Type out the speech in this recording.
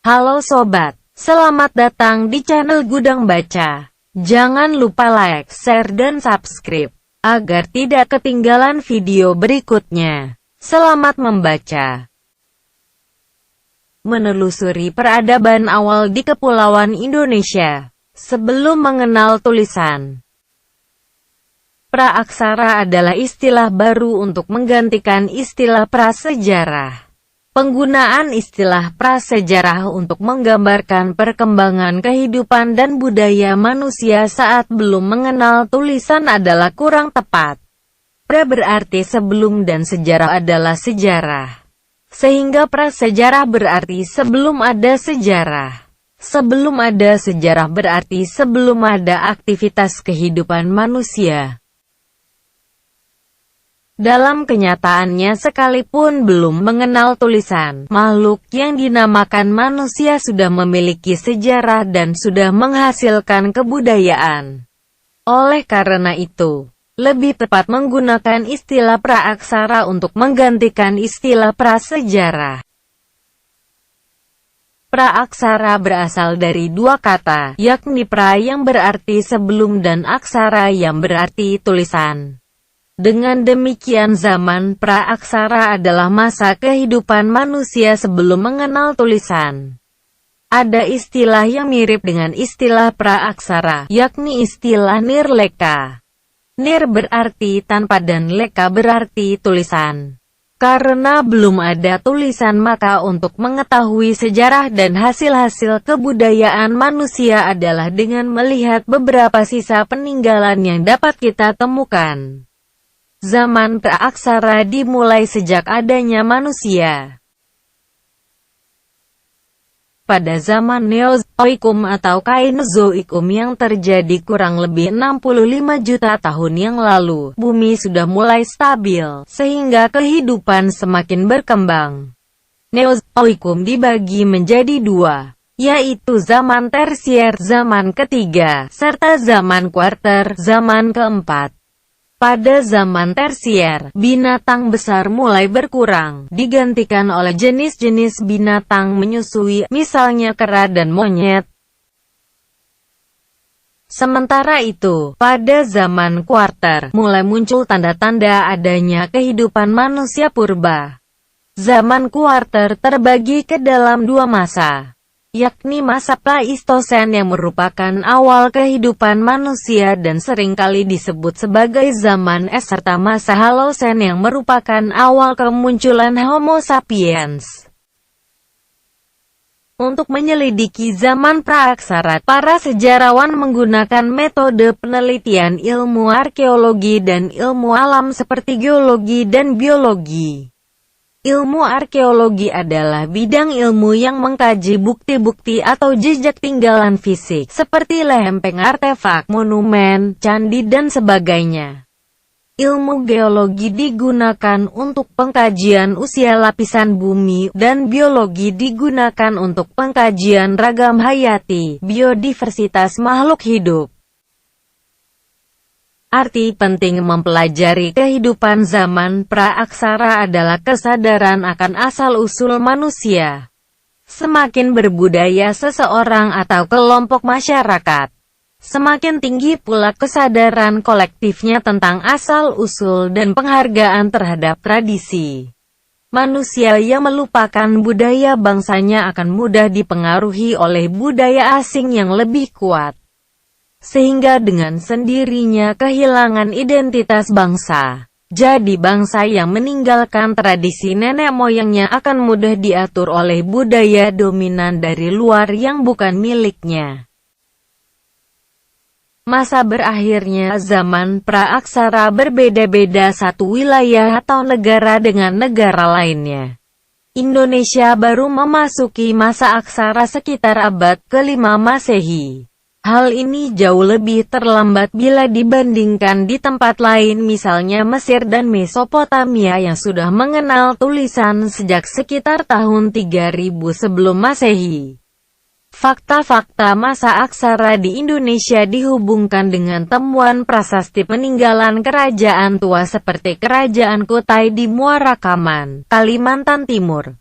Halo sobat, selamat datang di channel Gudang Baca. Jangan lupa like, share dan subscribe, agar tidak ketinggalan video berikutnya. Selamat membaca. Menelusuri peradaban awal di Kepulauan Indonesia. Sebelum mengenal tulisan, praaksara adalah istilah baru untuk menggantikan istilah prasejarah. Penggunaan istilah prasejarah untuk menggambarkan perkembangan kehidupan dan budaya manusia saat belum mengenal tulisan adalah kurang tepat. Pra berarti sebelum dan sejarah adalah sejarah. Sehingga prasejarah berarti sebelum ada sejarah. Sebelum ada sejarah berarti sebelum ada aktivitas kehidupan manusia. Dalam kenyataannya sekalipun belum mengenal tulisan, makhluk yang dinamakan manusia sudah memiliki sejarah dan sudah menghasilkan kebudayaan. Oleh karena itu, lebih tepat menggunakan istilah praaksara untuk menggantikan istilah prasejarah. Praaksara berasal dari dua kata, yakni pra yang berarti sebelum dan aksara yang berarti tulisan. Dengan demikian zaman praaksara adalah masa kehidupan manusia sebelum mengenal tulisan. Ada istilah yang mirip dengan istilah praaksara, yakni istilah nirleka. Nir berarti tanpa dan leka berarti tulisan. Karena belum ada tulisan maka untuk mengetahui sejarah dan hasil-hasil kebudayaan manusia adalah dengan melihat beberapa sisa peninggalan yang dapat kita temukan. Zaman praaksara dimulai sejak adanya manusia. Pada zaman Neozoikum atau Kainozoikum yang terjadi kurang lebih 65 juta tahun yang lalu, bumi sudah mulai stabil, sehingga kehidupan semakin berkembang. Neozoikum dibagi menjadi dua, yaitu zaman tersier, zaman ketiga, serta zaman kuarter, zaman keempat. Pada zaman tersier, binatang besar mulai berkurang, digantikan oleh jenis-jenis binatang menyusui, misalnya kera dan monyet. Sementara itu, pada zaman kuarter, mulai muncul tanda-tanda adanya kehidupan manusia purba. Zaman kuarter terbagi ke dalam dua masa, yakni masa Pleistosen yang merupakan awal kehidupan manusia dan seringkali disebut sebagai zaman es serta masa Halosen yang merupakan awal kemunculan Homo sapiens. Untuk menyelidiki zaman praaksara, para sejarawan menggunakan metode penelitian ilmu arkeologi dan ilmu alam seperti geologi dan biologi. Ilmu arkeologi adalah bidang ilmu yang mengkaji bukti-bukti atau jejak tinggalan fisik, seperti lempeng, artefak, monumen, candi, dan sebagainya. Ilmu geologi digunakan untuk pengkajian usia lapisan bumi, dan biologi digunakan untuk pengkajian ragam hayati, biodiversitas makhluk hidup. Arti penting mempelajari kehidupan zaman praaksara adalah kesadaran akan asal-usul manusia. Semakin berbudaya seseorang atau kelompok masyarakat, semakin tinggi pula kesadaran kolektifnya tentang asal-usul dan penghargaan terhadap tradisi. Manusia yang melupakan budaya bangsanya akan mudah dipengaruhi oleh budaya asing yang lebih kuat, sehingga dengan sendirinya kehilangan identitas bangsa. Jadi bangsa yang meninggalkan tradisi nenek moyangnya akan mudah diatur oleh budaya dominan dari luar yang bukan miliknya. Masa berakhirnya zaman praaksara berbeda-beda satu wilayah atau negara dengan negara lainnya. Indonesia baru memasuki masa aksara sekitar abad ke-5 Masehi. Hal ini jauh lebih terlambat bila dibandingkan di tempat lain misalnya Mesir dan Mesopotamia yang sudah mengenal tulisan sejak sekitar tahun 3000 sebelum Masehi. Fakta-fakta masa aksara di Indonesia dihubungkan dengan temuan prasasti peninggalan kerajaan tua seperti Kerajaan Kutai di Muara Kaman, Kalimantan Timur.